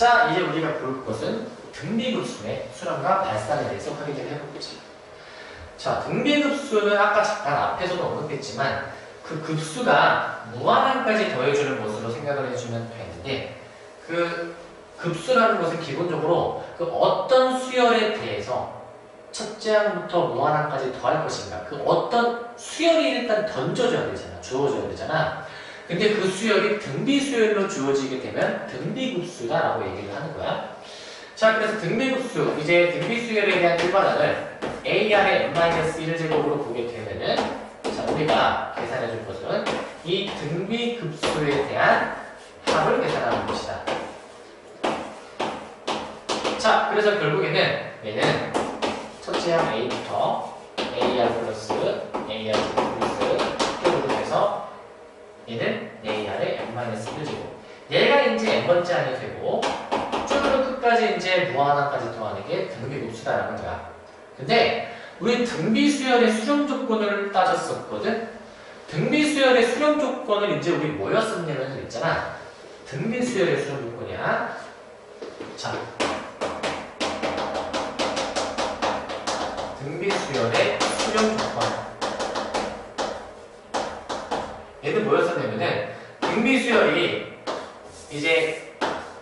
자, 이제 우리가 볼 것은 등비급수의 수렴과 발산에 대해서 확인을 해보겠죠. 자, 등비급수는 아까 잠깐 앞에서도 언급했지만 그 급수가 무한항까지 더해주는 것으로 생각을 해주면 되는데, 그 급수라는 것은 기본적으로 그 어떤 수열에 대해서 첫째 항부터 무한항까지 더할 것인가, 그 어떤 수열이 일단 던져줘야 되잖아, 주어져야 되잖아. 근데 그 수열이 등비수열로 주어지게 되면 등비급수다라고 얘기를 하는 거야. 자, 그래서 등비급수, 이제 등비수열에 대한 일반항을 AR의 n-1제곱으로 보게 되면은, 자, 우리가 계산해 줄 것은 이 등비급수에 대한 합을 계산하는 것이다. 자, 그래서 결국에는 얘는 첫째 항 A부터 AR 플러스 AR 플러스 Q로 해서 얘는 AR의 n-1제곱. 얘가 이제 n번째 항이 되고 쭉으로 끝까지 이제 무한항까지 더하는 게 등비급수다라는 거야. 근데 우리 등비수열의 수렴 조건을 따졌었거든? 등비수열의 수렴 조건을 이제 우리 뭐였었냐면 있잖아. 등비수열의 수렴 조건이야. 자, 등비수열의 수렴 조건. 얘는 뭐였었냐면은 등비수열이 이제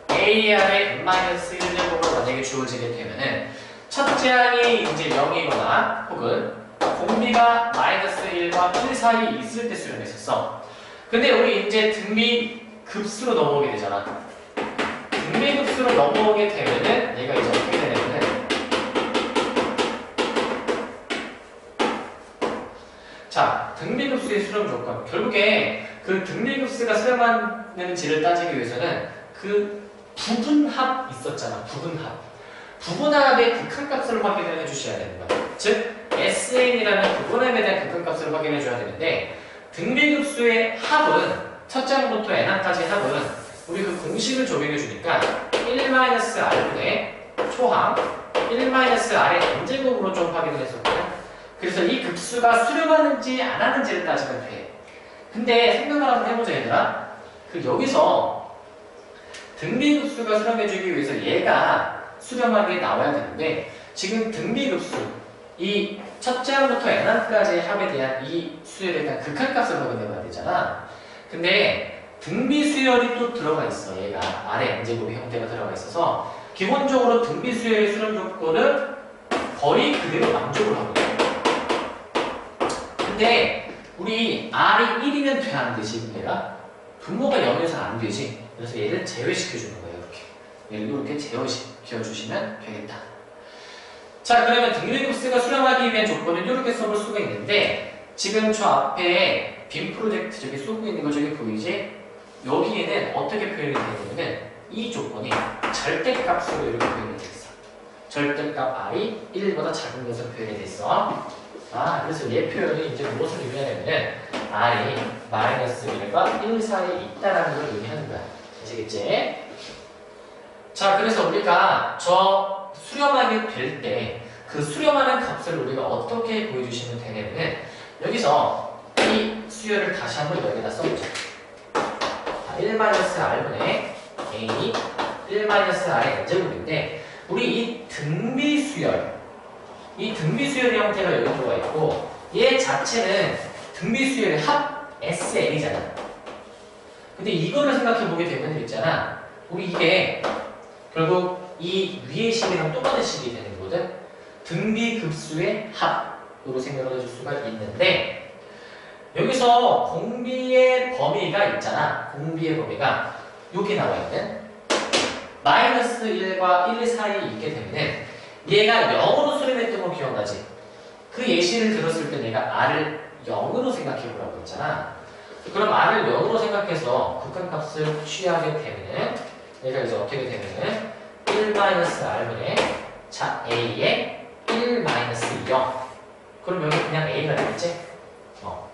AR의 n-1제곱으로 만약에 주어지게 되면은 첫째 항이 이제 0이거나 혹은 공비가 -1과 1 사이 있을 때 수렴했었어. 근데 우리 이제 등비급수로 넘어오게 되잖아. 등비급수로 넘어오게 되면은 얘가 이제 어떻게 되냐면은, 자, 등비급수의 수렴 조건. 결국에 그 등비급수가 수렴하는지를 따지기 위해서는 그 부분합 있었잖아. 부분합의 극한값을 확인을 해주셔야 되는 거야. 즉, SN이라는 부분합에 대한 극한값을 확인해 줘야 되는데, 등비급수의 합은, 첫째 항부터 n항까지 합은 우리 그 공식을 적용해 주니까 1-r분의 초항 1-r의 n제곱으로 좀 확인을 했었거든. 그래서 이 급수가 수렴하는지 안 하는지를 따지면 돼. 근데 생각을 한번 해보자, 얘들아. 그 여기서 등비급수가 수렴해주기 위해서 얘가 수렴하게 나와야 되는데, 지금 등비급수, 이 첫째 항부터 n항까지의 합에 대한 이 수열에 대한 극한값을 확인해봐야 되잖아. 근데 등비수열이 또 들어가 있어. 얘가 아래 n제곱의 형태가 들어가 있어서 기본적으로 등비수열의 수렴 조건은 거의 그대로 만족을 하거든. 근데 우리 R이 1이면 돼, 안 되지? 얘가 분모가 0이어서 안 되지. 그래서 얘를 제외시켜주는 거예요. 이렇게 얘를 이렇게 제외시켜주시면 되겠다. 자, 그러면 등비급수가 수렴하기 위한 조건은 이렇게 써볼 수가 있는데, 지금 저 앞에 빔 프로젝트 저기 쏘고 있는 거 저기 보이지? 여기에는 어떻게 표현이 되냐면 이 조건이 절대값으로 이렇게 표현이 돼 있어. 절대값 R이 1보다 작은 것으로 표현이 돼 있어. 아, 그래서 얘 표현이 이제 무엇을 의미하냐면은 R이 -1과 1 사이에 있다라는 걸 의미하는 거야. 아시겠지? 자, 그래서 우리가 저 수렴하게 될 때 그 수렴하는 값을 우리가 어떻게 보여주시면 되냐면은, 여기서 이 수열을 다시 한번 여기다 써보자. 1-r분의 A 1-r의 n제곱인데, 우리 이 등비수열, 이 등비수열의 형태가 여기 들어가 있고, 얘 자체는 등비수열의 합 SN이잖아. 근데 이거를 생각해 보게 되면 있잖아. 우리 이게 결국 이 위의 식이랑 똑같은 식이 되는 거거든. 등비급수의 합으로 생각을 해줄 수가 있는데, 여기서 공비의 범위가 있잖아. 공비의 범위가 여기 나와 있는 -1과 1 사이에 있게 되면은 얘가 0으로 수렴했던 거 기억나지? 그 예시를 들었을 때 내가 R을 0으로 생각해보라고 했잖아. 그럼 R을 0으로 생각해서 극한값을 취하게 되면은 얘가 이제 어떻게 되면은 1-r분의 자 A의 1-0. 그럼 여기 그냥 A가 되겠지?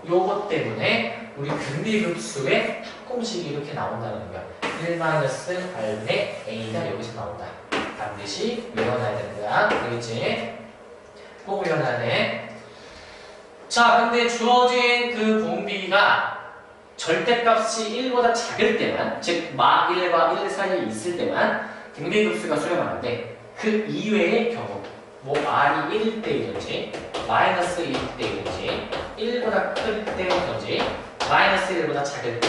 요것 때문에 우리 등비급수의 합공식이 이렇게 나온다는 거야. 1-r분의 A가 여기서 나온다. 반드시 외워놔야 되는 거야. 알겠지? 꼭 외워놔야 돼. 자, 근데 주어진 그 공비가 절대값이 1보다 작을 때만, 즉 마 1과 1 사이에 있을 때만 등비급수가 수렴하는데 그 이외의 경우 뭐 r이 1일 때이든지 마이너스 1일 때이든지 1보다 클 때이든지 마이너스 1보다 작을 때,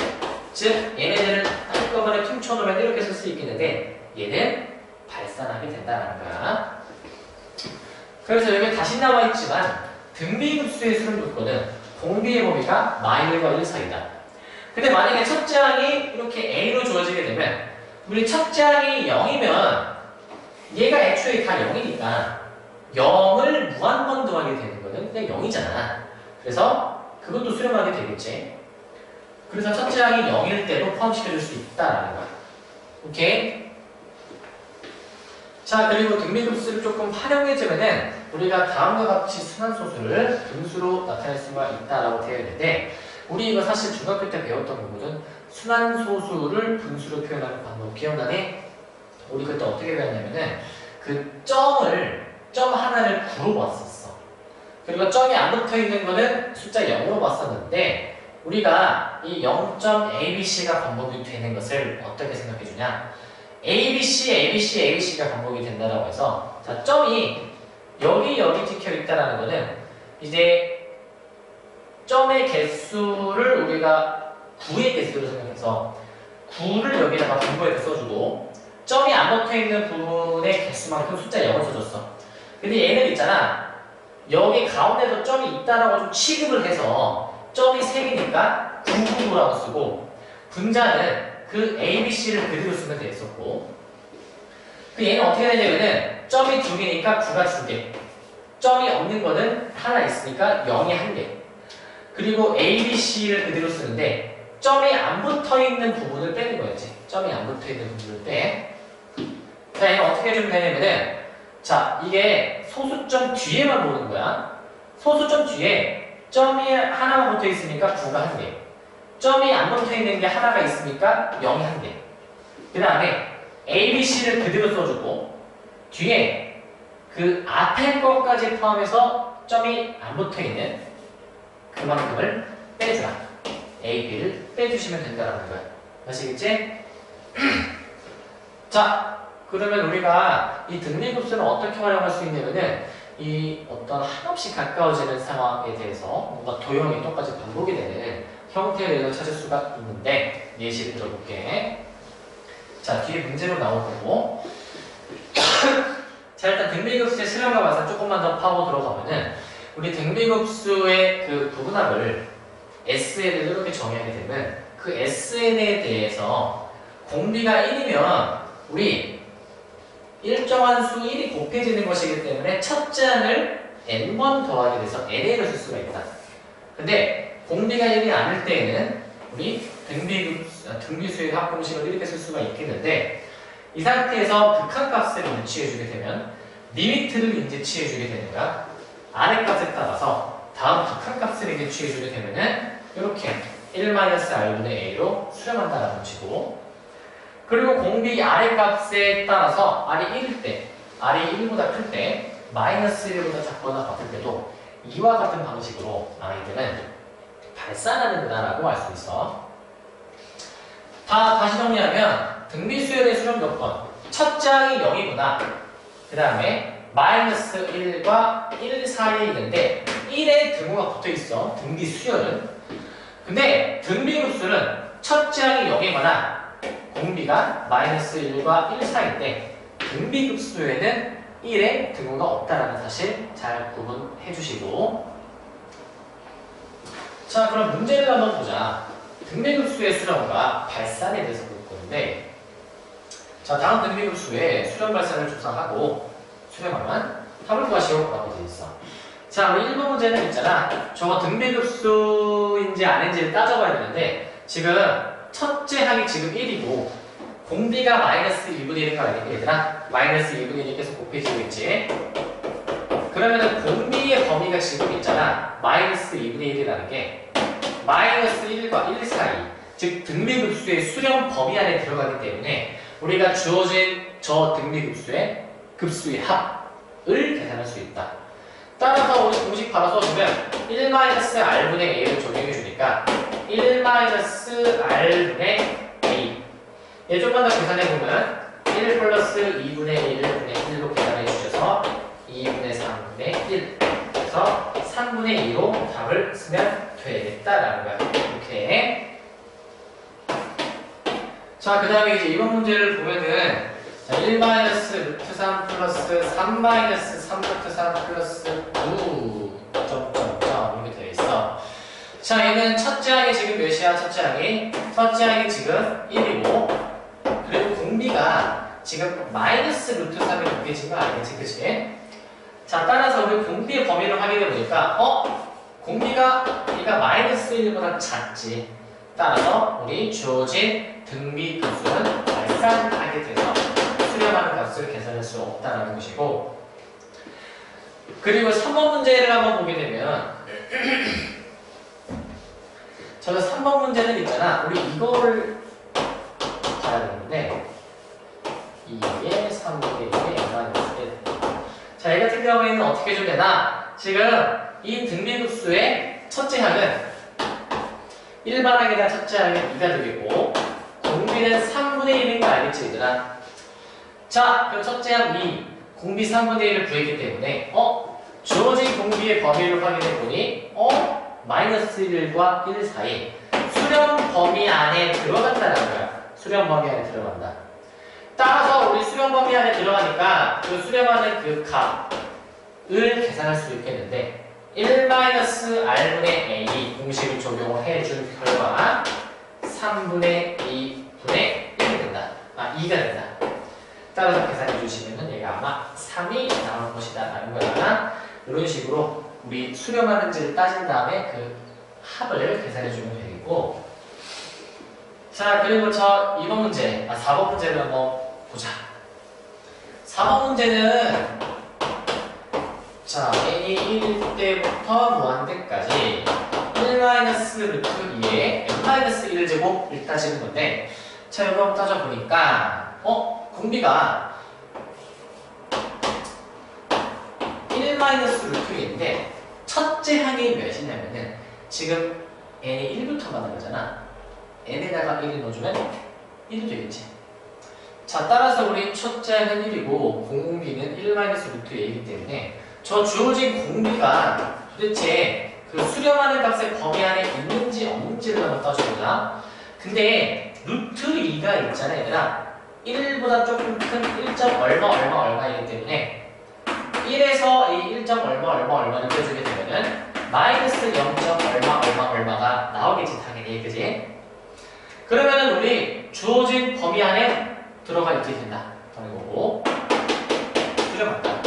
즉 얘네들을 한꺼번에 퉁쳐놓으면 이렇게 쓸 수 있겠는데 얘는 발산하게 된다는 거야. 그래서 여기 다시 나와 있지만 등비급수의 수렴 조건은 공비의 범위가 마일과 1 사이다. 근데 만약에 첫째 항이 이렇게 A로 주어지게 되면 우리 첫째 항이 0이면 얘가 애초에 다 0이니까 0을 무한번 더하게 되는 거는 그냥 0이잖아. 그래서 그것도 수렴하게 되겠지. 그래서 첫째 항이 0일 때도 포함시켜줄 수 있다라는 거야. 오케이? 자, 그리고 등비급수를 조금 활용해주면은 우리가 다음과 같이 순환소수를 분수로 나타낼 수가 있다라고 되어 있는데 우리 이거 사실 중학교 때 배웠던 거거든. 순환소수를 분수로 표현하는 방법 기억나니? 우리 그때 어떻게 배웠냐면은 그 점 하나를 9로 봤었어. 그리고 점이 안 붙어 있는 거는 숫자 0으로 봤었는데 우리가 이 0.abc가 반복이 되는 것을 어떻게 생각해 주냐? abc가 반복이 된다라고 해서 자, 점이 여기 찍혀 있다라는 거는 이제 점의 개수를 우리가 9의 개수로 생각해서 9를 여기다가 분모해서 써주고 점이 안 붙어 있는 부분의 개수만큼 숫자 0을 써줬어. 근데 얘는 있잖아. 여기 가운데도 점이 있다라고 좀 취급을 해서 점이 3개니까 9라고 쓰고 분자는 그 ABC를 그대로 쓰면 됐었고 그 얘는 어떻게 되냐면은 점이 2개니까 9가 2개 점이 없는 거는 하나 있으니까 0이 1개 그리고 ABC를 그대로 쓰는데 점이 안 붙어있는 부분을 빼는 거였지. 점이 안 붙어있는 부분을 빼. 자, 얘는 어떻게 해주면 되냐면은 자, 이게 소수점 뒤에만 보는 거야. 소수점 뒤에 점이 하나만 붙어 있으니까 9가 1개. 점이 안 붙어 있는 게 하나가 있으니까 0이 1개. 그 다음에 ABC를 그대로 써주고 뒤에 그 앞에 것까지 포함해서 점이 안 붙어 있는 그만큼을 빼주라. A, B를 빼주시면 된다는 거야. 아시겠지? 자, 그러면 우리가 이 등비급수는 어떻게 활용할 수 있냐면은 이 어떤 한없이 가까워지는 상황에 대해서 뭔가 도형이 똑같이 반복이 되는 형태에 대해서 찾을 수가 있는데 예시를 들어볼게. 자, 뒤에 문제로 나올 거고 자, 일단 등비급수의 실험과 봐서 조금만 더 파고 들어가면은 우리 등비급수의 그 부분합을 SN을 이렇게 정의하게 되면 그 SN에 대해서 공비가 1이면 우리 일정한 수 1이 곱해지는 것이기 때문에 첫째 항을 n번 더하게 돼서 nA를 쓸 수가 있다. 근데 공비가 1이 아닐 때에는 우리 등비수의 합공식을 이렇게 쓸 수가 있겠는데 이 상태에서 극한값을 인지해주게 되면 리미트를 인지해주게 되니까 아래값에 따라서 다음 극한값을 인지해주게 되면은 이렇게 1-r분의 a로 수렴한다라는 식으로 그리고 공비 아래값에 따라서 r이 1일 때, r이 1보다 클 때, 마이너스 1보다 작거나 같을 때도 이와 같은 방식으로 아이들은 발산하는구나라고 알 수 있어. 다시 정리하면 등비수열의 수렴 조건 첫째 항이 0이구나. 그 다음에 마이너스 1과 1 사이에 있는데 1에 등호가 붙어있어. 등비수열은. 근데 등비급수는 첫째 항이 0이거나 공비가 마이너스 1과 1 사이인데 등비급수에는 1에 등호가 없다라는 사실 잘 구분해 주시고 자, 그럼 문제를 한번 보자. 등비급수의 수렴과 발산에 대해서 볼 건데 자, 다음 등비급수의 수렴 발산을 조사하고 수렴하면 답을 구하시오 라고 되어 있어. 자, 우리 1번 문제는 있잖아. 저거 등비급수인지 아닌지를 따져봐야 되는데 지금 첫째 항이 지금 1이고 공비가 마이너스 2분의 1인 거 아니니 얘들아? 마이너스 2분의 1이 계속 곱해지고 있지? 그러면은 공비의 범위가 지금 있잖아. 마이너스 2분의 1이라는 게 마이너스 1과 1 사이 즉 등비급수의 수렴 범위 안에 들어가기 때문에 우리가 주어진 저 등비급수의 급수의 합을 계산할 수 있다. 따라서 우리 공식 바로 써주면 1-r분의 a를 적용해 주니까 1-r분의 a 얘 좀만 더 계산해보면 1 플러스 2분의 1을 분의 1로 계산해 주셔서 2분의 3분의 1. 그래서 3분의 2로 답을 쓰면 되겠다라는 거야. 이렇게. 자, 그 다음에 이제 이번 문제를 보면은 자, 1-루트3 플러스 3-3루트3 플러스 9 점점점 이렇게 되어 있어. 자, 얘는 첫째 항이 지금 몇이야? 첫째 항이 지금 1이고 그리고 공비가 지금 마이너스 루트 3이 묶여진 거 알겠지? 그치? 자, 따라서 우리 공비의 범위를 확인해 보니까 공비가 얘가 마이너스 1보다 작지. 따라서 우리 주어진 등비 급수는 발산하게 돼서 수렴하는 값을 계산할 수 없다는 것이고, 그리고 3번 문제를 한번 보게 되면 저는 3번 문제는 있잖아. 우리 이거를 봐야 되는데 2의 3분의 1의 n-1. 자, 이 같은 경우에는 어떻게 좀 되나? 지금 이 등비급수의 첫째 항은 일반항에 대한 첫째 항은 2가 되겠고 공비는 3분의 1인 거 알겠지 얘들아? 자, 그럼 첫째 항 2, 공비 3분의 1을 구했기 때문에 주어진 공비의 범위를 확인해 보니 마이너스 1과 1 사이 수렴 범위 안에 들어간다는 거야. 수렴 범위 안에 들어간다. 따라서 우리 수렴 범위 안에 들어가니까 그 수렴하는 그 값을 계산할 수 있겠는데 1-r분의 a 공식을 적용을 해준 결과 3분의 2분의 1이 된다. 2가 된다. 따라서 계산해 주시면은 얘가 아마 3이 나올 것이다 라는 거야. 이런 식으로 우리 수렴하는지를 따진 다음에 그 합을 계산해 주면 되겠고, 자, 그리고 4번 문제를 한번 보자. 4번 문제는 자, n이 1일 때부터 무한대까지 1-루트2의 n-1을 제곱을 따지는 건데, 자, 이거 한번 따져보니까 공비가 1-루트2인데 첫째 항이 몇이냐면은 지금 n이 1부터 가는 거잖아. n에다가 1을 넣어주면 1이 되겠지. 자, 따라서 우리 첫째 항은 1이고 공공비는 1-루트2이기 때문에 저 주어진 공비가 도대체 그 수렴하는 값의 범위 안에 있는지 없는지를 한번 따져보자. 근데 루트 2가 있잖아 얘들아. 1보다 조금 큰 1점 얼마이기 때문에 1에서 이 1점 얼마를 떼주게 되면은 마이너스 0점 얼마가 나오겠지 당연히. 그지? 그러면은 우리 주어진 범위 안에 들어가 있게 된다 라는 거고, 수렴한다.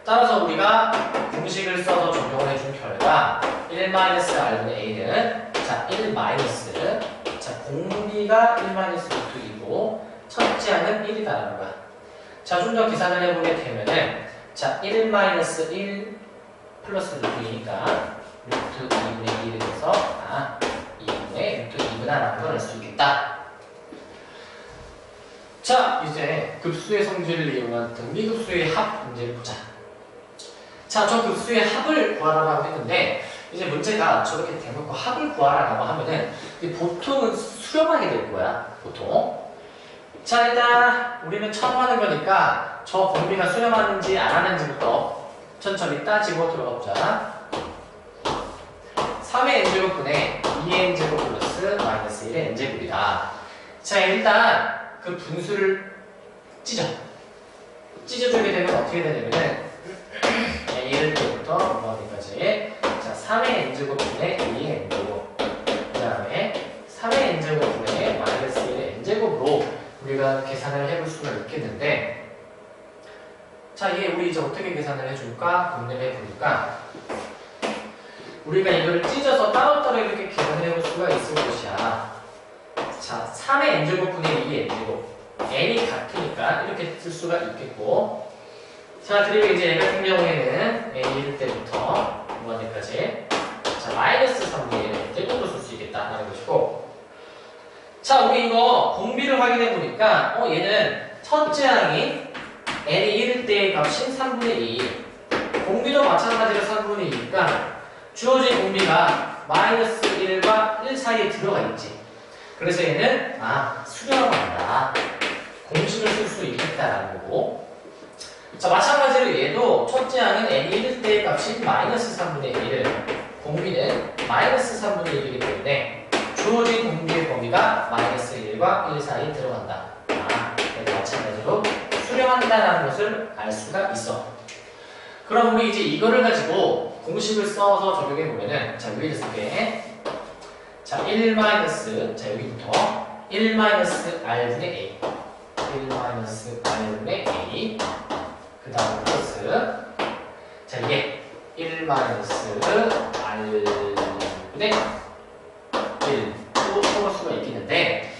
따라서 우리가 공식을 써서 적용을 해준 결과 1-r분의 a는 자 1 자 공비가 1-루트2고 첫째 항은 1이다라는 거야. 자, 좀 더 계산을 해보게 되면은 자 1 플러스 루트2니까 루트 2분의 1이 돼서 2분의 루트 2구나라는 걸 알 수 있겠다. 자, 이제 급수의 성질을 이용한 등비급수의 합 문제를 보자. 자, 저 급수의 합을 구하라고 했는데 이제 문제가 저렇게 대놓고 합을 구하라고 하면은 보통은 수렴하게 될 거야. 보통. 자, 일단 우리는 처음 하는 거니까 저 공비가 수렴하는지 안 하는지부터 천천히 따지고 들어가 보자. 3의 n제곱분의 2의 n제곱 플러스 마이너스 1의 n제곱이다. 자, 일단 그 분수를 찢어주게 되면 어떻게 되냐면은 a1 때부터 어디까지 자 3의 n제곱분의 2의 n제곱, 그 다음에 3의 n제곱분의 마이너스 1의 n제곱으로 우리가 계산을 해볼 수가 있겠는데, 자, 이게 우리 이제 어떻게 계산을 해줄까 고민을 해보니까 우리가 이거를 찢어서 따로따로 이렇게 계산을 해볼 수가 있을 것이야. 자, 3의 n제곱분의 2의 n제곱, n이 같으니까 이렇게 쓸 수가 있겠고, 자, 그리고 이제 얘 같은 경우에는 a1 때부터 무한대까지 자 마이너스 3분의 1을 n제곱으로 쓸 수 있겠다라는 것이고, 자, 우리 이거 공비를 확인해 보니까 얘는 첫째 항이 n이 1일 때의 값인 3분의 2, 공비도 마찬가지로 3분의 2니까 주어진 공비가 마이너스 1과 1 사이에 들어가 있지. 그래서 얘는 수렴을 한다. 공식을 쓸 수 되겠다라는 거고. 자, 마찬가지로 얘도 첫째 항은 n이 1일 때의 값이 마이너스 3분의 1, 공비는 마이너스 3분의 1이기 때문에 주어진 공비의 범위가 마이너스 1과 1 사이에 들어간다. 그래도 마찬가지로 수렴한다라는 것을 알 수가 있어. 그럼 우리 이제 이거를 가지고 공식을 써서 적용해 보면은, 자, 여기를 쓸게. 자, 1 마이너스, 자, 여기부터 1 마이너스 r분의 a, 1 마이너스 r분의 a, 그 다음 플러스, 자, 이게 1 마이너스 r분의 1또 써볼 수가 있겠는데,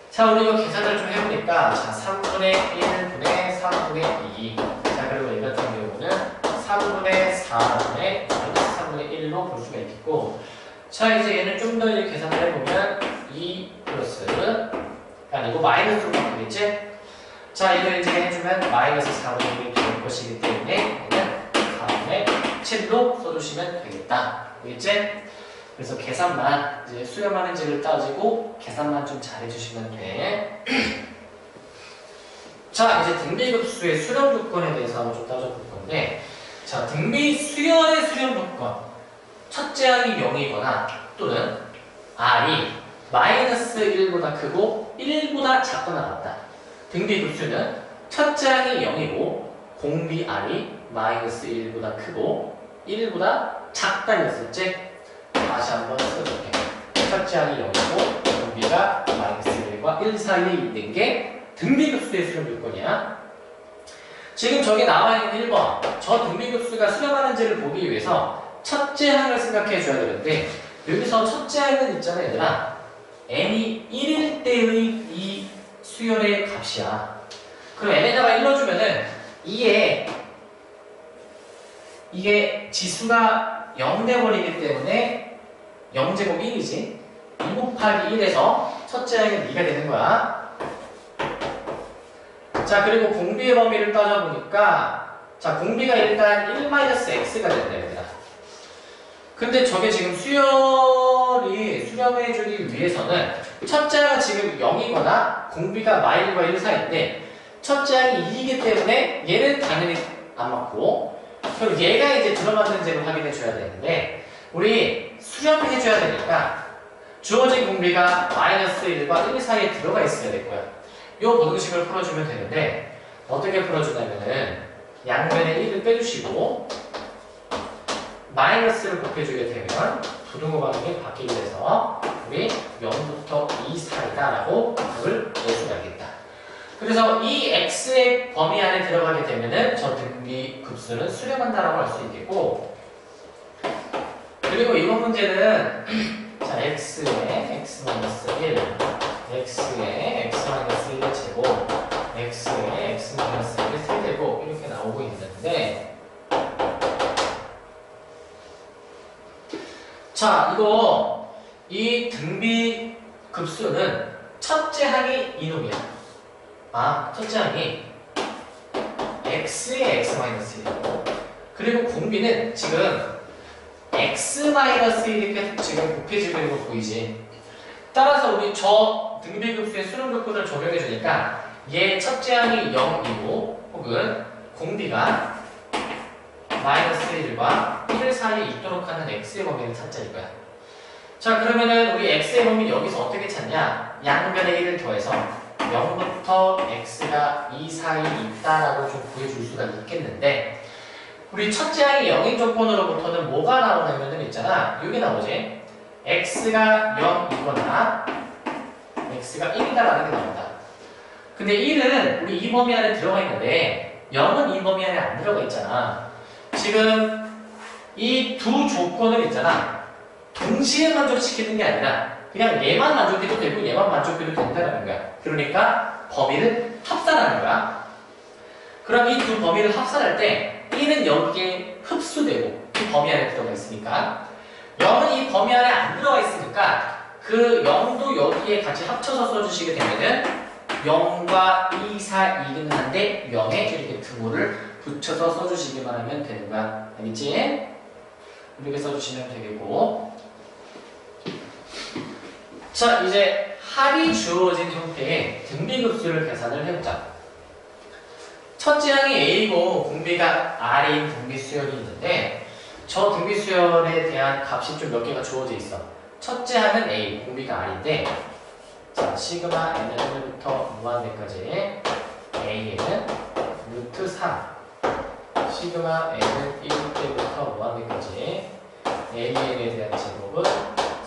자, 우리 이거 계산을 좀 해보니까, 자, 3분의 1분의 3분의 2, 자, 그리고 이 같은 경우는 3분의 4분의 마이너스 3분의 1로 볼 수가 있겠고, 자, 이제 얘는 좀 더 이제 계산을 해보면 2 플러스가 아니고 마이너스로 바뀌겠지? 자, 이걸 이제 해주면 마이너스 4분의 1이 될 것이기 때문에 얘는 4분의 7로 써주시면 되겠다. 알겠지? 그래서 계산만, 이제 수렴하는지를 따지고 계산만 좀 잘해주시면 돼. 자, 이제 등비급수의 수렴 조건에 대해서 한번 좀 따져볼 건데, 자, 등비 수열의 수렴 조건. 첫째 항이 0이거나 또는 r이 마이너스 1보다 크고 1보다 작거나 같다. 등비급수는 첫째 항이 0이고 공비 r이 마이너스 1보다 크고 1보다 작다 이랬었지? 다시 한번 써줄게. 첫째 항이 0이고 공비가 마이너스 1과 1 사이에 있는 게 등비급수의 수렴 조건이야. 지금 저기 나와있는 1번, 저 등비급수가 수렴하는지를 보기 위해서 첫째 항을 생각해 줘야 되는데, 여기서 첫째 항은 있잖아 얘들아, n이 1일 때의 이 수열의 값이야. 그럼 n에다가 1 넣어주면은 이게 지수가 0 돼버리기 때문에 0제곱 1이지. 2 곱하기 1에서 첫째 항은 2가 되는 거야. 자, 그리고 공비의 범위를 따져보니까, 자, 공비가 일단 1-x가 된다 얘들아. 근데 저게 지금 수열이 수렴해주기 위해서는 첫째 항은 지금 0이거나 공비가 마일과 1 사이인데, 첫째 항이 2이기 때문에 얘는 당연히 안 맞고, 그럼 얘가 이제 들어맞는지를 확인해 줘야 되는데, 우리 수렴해줘야 되니까 주어진 공비가 마이너스 1과 1 사이에 들어가 있어야 될 거야. 요 보등식을 풀어주면 되는데, 어떻게 풀어주냐면은 양변에 1을 빼주시고 마이너스를 곱해주게 되면 부등호 반응이 바뀌게 돼서 우리 0부터 2 사이다라고 답을 낼 수가 있겠다. 그래서 이 x의 범위 안에 들어가게 되면은 저 등비 급수는 수렴한다라고 할 수 있겠고, 그리고 이번 문제는 자, x에 x-1, x에 x-1의 제곱, x에 x-1의 세제곱 이렇게 나오고 있는데, 자, 이거 이 등비 급수는 첫째 항이 이놈이야. 첫째 항이 x에 x-1이고, 그리고 공비는 지금 x-1 이렇게 지금 곱해지고 있는 거 보이지? 따라서 우리 저 등비급수의 수렴 조건을 적용해 주니까 얘 첫째 항이 0이고 혹은 공비가 마이너스 1과 1 사이에 있도록 하는 x의 범위를 찾자 이거야. 자, 그러면은 우리 x의 범위 여기서 어떻게 찾냐? 양변에 1을 더해서 0부터 x가 2 사이에 있다라고 좀 구해줄 수가 있겠는데, 우리 첫째 항이 0인 조건으로부터는 뭐가 나오냐면은 있잖아. 이게 나오지? x가 0이거나 x가 1이다라는 게 나온다. 근데 1은 우리 이 범위 안에 들어가 있는데 0은 이 범위 안에 안 들어가 있잖아. 지금 이 두 조건을 있잖아, 동시에 만족시키는 게 아니라 그냥 얘만 만족해도 되고 얘만 만족해도 된다는 거야. 그러니까 범위를 합산하는 거야. 그럼 이 두 범위를 합산할 때 1은 여기에 흡수되고 이 범위 안에 들어가 있으니까, 0은 이 범위 안에 안 들어가 있으니까 그 0도 여기에 같이 합쳐서 써주시게 되면은 0과 2 사이이긴 한데 0에 이렇게 등호를 붙여서 써주시기만 하면 되는 거야. 알겠지? 이렇게 써주시면 되겠고, 자, 이제 합이 주어진 형태의 등비급수를 계산을 해보자. 첫째 항이 A고 공비가 R인 등비수열이 있는데 저 등비수열에 대한 값이 좀 몇 개가 주어져 있어. 첫째 항은 A, 공비가 R인데 자, 시그마 n은 1부터 무한대까지 A에는 루트 3 시그마 n은 1부터 무한대까지 AN에 대한 제곱은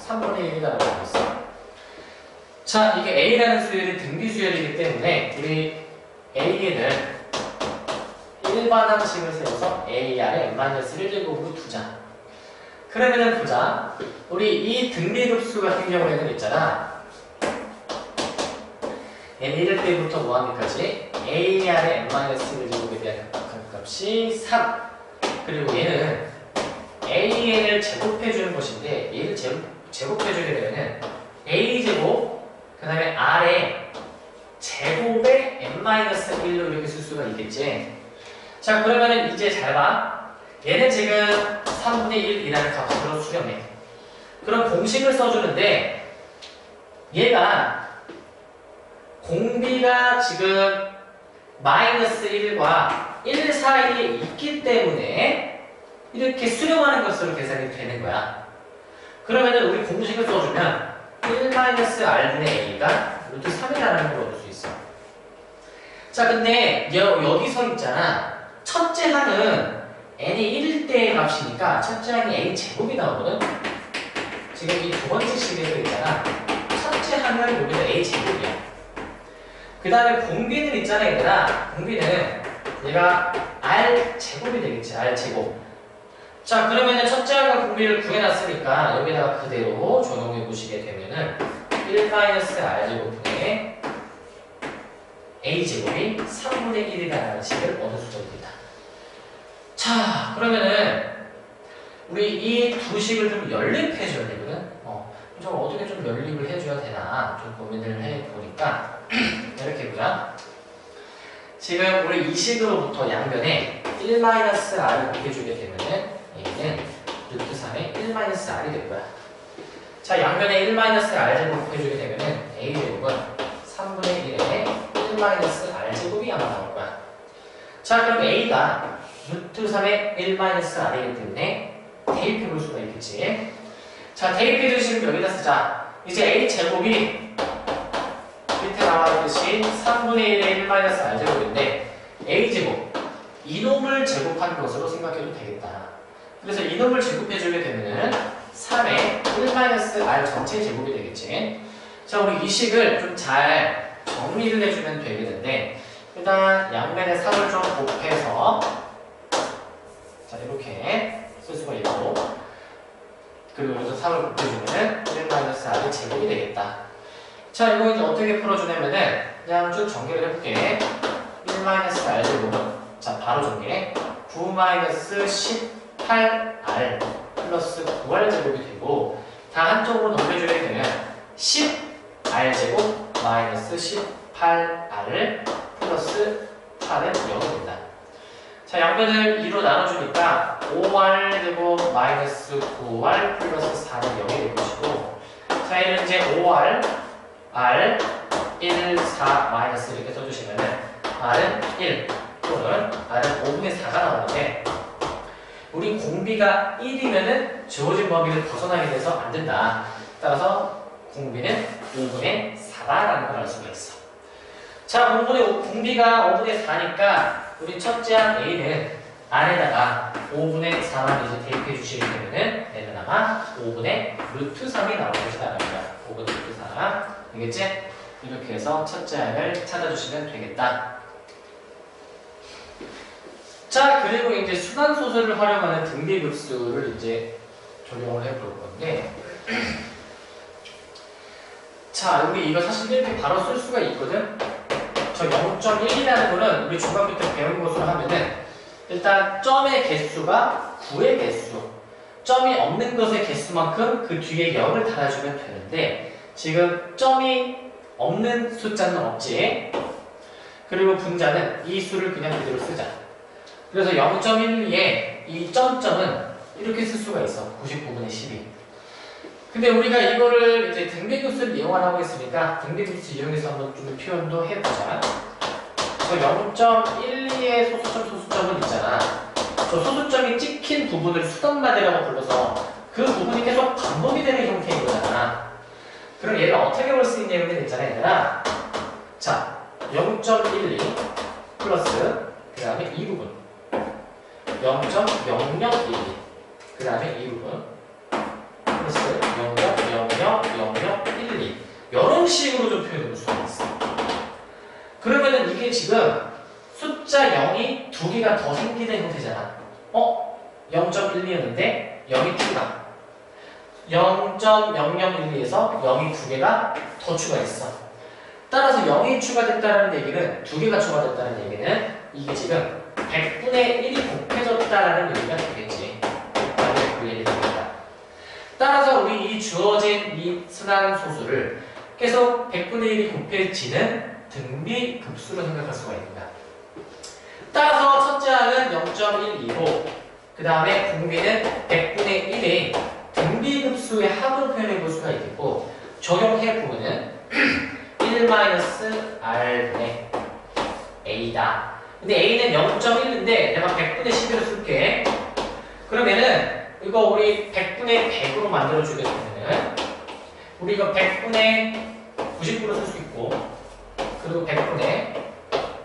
3분의 1이라고 하고 있어. 자, 이게 A라는 수열이 등비수열이기 때문에 우리 A에는 일반항식을 세워서 AR에 n-1제곱으로 두자. 그러면은 보자. 우리 이 등비급수 같은 경우에는 있잖아. n1일 때부터 무한대까지 AR의 n-1제곱에 대한 값이 3. 그리고 얘는 AN을 제곱해주는 것인데 얘를 제곱해주게 되면은 A제곱 그 다음에 R의 제곱의 n-1로 이렇게 쓸 수가 있겠지. 자, 그러면은 이제 잘 봐. 얘는 지금 3분의 1이라는 값으로 수렴해. 그럼 공식을 써주는데 얘가 공비가 지금 마이너스 1과 1 사이에 있기 때문에 이렇게 수렴하는 것으로 계산이 되는 거야. 그러면은 우리 공식을 써주면 1-r분의 a가 루트 3이라는 걸 얻을 수 있어. 자, 근데 여기서 있잖아. 첫째 항은 n이 1일 때의 값이니까 첫째 항이 n 제곱이 나오거든. 지금 이 두 번째 식에서 있잖아. 첫째 항은 여기서 a 제곱이야. 그 다음에 공비는 있잖아, 얘들아. 공비는 얘가 r 제곱이 되겠지. r 제곱. 자, 그러면은 첫째 항과 공비를 구해놨으니까 여기다가 그대로 적용해 보시게 되면은 1-r제곱분의 a제곱이 3분의 1이라는 식을 얻을 수가 있겠다. 자, 그러면은 우리 이 두 식을 좀 연립해줘야 되거든. 좀 어떻게 좀 연립을 해줘야 되나 좀 고민을 해보니까 이렇게 보자. 지금 우리 이 식으로부터 양변에 1-r을 곱해주게 되면은 얘는 루트 3의 1-r이 될 거야. 자, 양변에 1-r제곱 곱해주게 되면은 a제곱은 3분의 1에 1-r제곱이 아마 나올 거야. 자, 그럼 a가 루트 3의 1-r이기 때문에 대입해 볼 수가 있겠지. 자, 대입해 주시면 여기다 쓰자. 이제 a제곱이 밑에 나와 있듯이 3분의 1의 1-r제곱인데 a제곱 이놈을 제곱한 것으로 생각해도 되겠다. 그래서 이놈을 제곱해 주게 되면은 3의 1-r 전체 제곱이 되겠지. 자, 우리 이 식을 좀 잘 정리를 해주면 되겠는데 일단 양면에 3을 좀 곱해서 자, 이렇게 쓸 수가 있고 그리고 여기서 3을 곱해주면은 1-r의 제곱이 되겠다. 자, 이거 이제 어떻게 풀어주냐면은 그냥 쭉 전개를 해볼게. 1-r제곱은 자, 바로 전개 9-18r 플러스 9r 제곱이 되고 다 한쪽으로 넘겨주게 되면 10r제곱 마이너스 18r 플러스 8은 0이 됩니다. 자, 양변을 2로 나눠주니까 5r 제곱 마이너스 9r 플러스 4는 0이 될 것이고 자, 얘는 이제 5r r 1, 4 마이너스 이렇게 써주시면은 r은 1 또는 r은 5분의 4가 나오는데 우리 공비가 1이면은 주어진 범위를 벗어나게 돼서 안 된다. 따라서 공비는 5분의 4다라는 걸 알 수가 있어. 자, 공비가 5분의 4니까 우리 첫째 항 A는 안에다가 5분의 4만 이제 대입해 주시게 되면은 얘는 아마 5분의 루트 3이 나올 것이다. 5분의 루트 3. 알겠지? 이렇게 해서 첫째 항을 찾아주시면 되겠다. 자, 그리고 이제 순환소수를 활용하는 등비급수를 이제 적용을 해볼 건데 자, 우리 이거 사실 이렇게 바로 쓸 수가 있거든? 저 0.1이라는 거는 우리 중학교 때 배운 것으로 하면은 일단 점의 개수가 9의 개수 점이 없는 것의 개수만큼 그 뒤에 0을 달아주면 되는데 지금 점이 없는 숫자는 없지. 그리고 분자는 이 수를 그냥 그대로 쓰자. 그래서 0.12에 이 점점은 이렇게 쓸 수가 있어. 99분의 12. 근데 우리가 이거를 이제 등비급수를 이용하라고 했으니까 등비급수 이용해서 한번 좀 표현도 해보자. 자, 저 0.12의 소수점은 있잖아. 저 소수점이 찍힌 부분을 수단마디라고 불러서 그 부분이 계속 반복이 되는 형태인 거잖아. 그럼 얘를 어떻게 볼 수 있냐면 있잖아, 얘들아. 자, 0.12 플러스 그 다음에 이 부분 0.0012 그 다음에 이 부분 플러스 0.000012 이런 식으로 좀 표현해 볼 수가 있어. 그러면은 이게 지금 숫자 0이 두 개가 더 생기는 형태잖아. 0.12였는데 0이 추가. 0.0012에서 0이 두 개가 더 추가했어. 따라서 0이 추가됐다는 얘기는 두 개가 추가됐다는 얘기는 이게 지금 100분의 1이 곱해졌다라는 얘기가 되겠지. 라고 얘기가 됩니다. 따라서 우리 이 주어진 이 순환소수를 계속 100분의 1이 곱해지는 등비급수로 생각할 수가 있습니다. 따라서 첫째 항은 0.12고 그 다음에 공비는 100분의 1의 등비급수의 합으로 표현해 볼 수가 있겠고 적용해 보면은 1-R분의 A다. 근데 A는 0.1인데 내가 100분의 11을 쓸게. 그러면은 이거 우리 100분의 100으로 만들어주게 되면은 우리 이거 100분의 99로 쓸 수 있고 그리고 100분의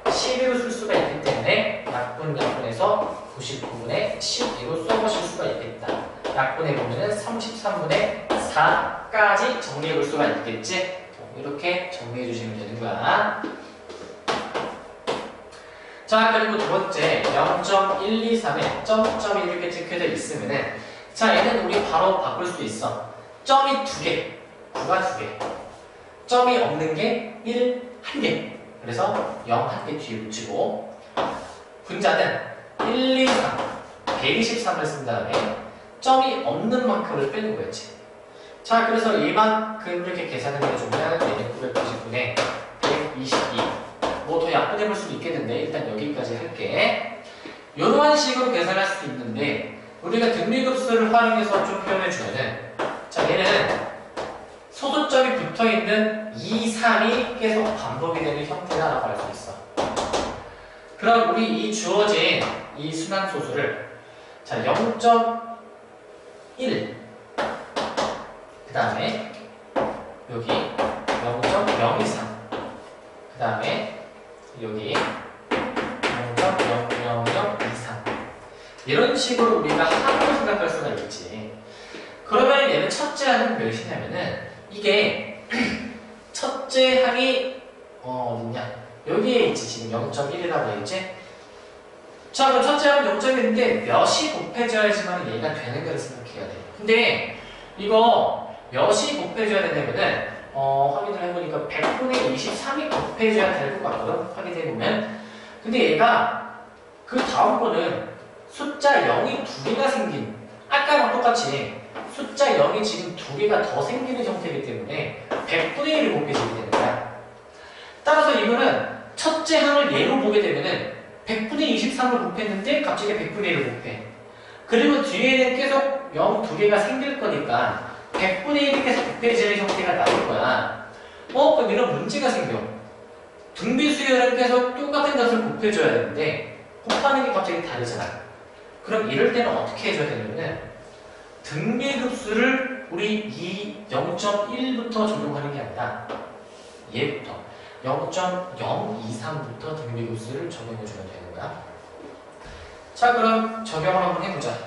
11로 쓸 수가 있기 때문에 약분해서 99분의 12로 써보실 수가 있겠다. 약분해 보면은 33분의 4까지 정리해 볼 수가 있겠지. 이렇게 정리해 주시면 되는 거야. 자, 그리고 두 번째 0.123에 점점이 이렇게 찍혀져 있으면은 자, 얘는 우리 바로 바꿀 수 있어. 점이 두 개, 구가 두 개. 점이 없는 게 1, 한 개. 그래서 0 한 개 뒤에 붙이고 분자는 1, 2, 3, 123을 쓴 다음에 점이 없는 만큼을 빼는 거였지. 자, 그래서 이만큼 이렇게 계산을 해주면 얘는 999분의 122. 뭐 더 약분해 볼 수도 있겠는데 일단 여기까지 할게. 이런 식으로 계산할 수 있는데 우리가 등비급수를 활용해서 좀 표현해 주면은 자, 얘는 소수점이 붙어있는 2, 3이 계속 반복이 되는 형태다라고 할 수 있어. 그럼 우리 이 주어진 이 순환소수를 자, 0.1 그 다음에 여기 0.023 그 다음에 여기 0.00023 이런 식으로 우리가 합으로 생각할 수가 있지. 그러면 얘는 첫째 항은 몇이냐면은 이게 첫째 항이 어딨냐 여기에 있지. 지금 0.1이라고 했지. 자, 그럼 첫째 항은 0.1인데 몇이 곱해져야지만 얘가 되는 거를 생각해야 돼. 근데 이거 몇이 곱해져야 되냐면은 확인을 해보니까 100분의 23이 곱해져야 될 것 같거든. 확인해보면. 근데 얘가 그 다음 거는 숫자 0이 두 개가 생긴 아까랑 똑같이 숫자 0이 지금 두 개가 더 생기는 형태이기 때문에 100분의 1이 곱해지게 되는 거야. 따라서 이거는 첫째 항을 예로 보게 되면은 100분의 23을 곱했는데 갑자기 100분의 1을 곱해. 그리고 뒤에는 계속 0 두 개가 생길 거니까 100분의 1이 계속 곱해지는 형태가 나올 거야. 그럼 이런 문제가 생겨. 등비수열은 계속 똑같은 것을 곱해줘야 되는데 곱하는 게 갑자기 다르잖아. 그럼 이럴 때는 어떻게 해줘야 되냐면 등비급수를 우리 이 0.1부터 적용하는 게 아니라 얘부터 0.023부터 등비급수를 적용해주면 되는 거야. 자, 그럼 적용을 한번 해보자. 자,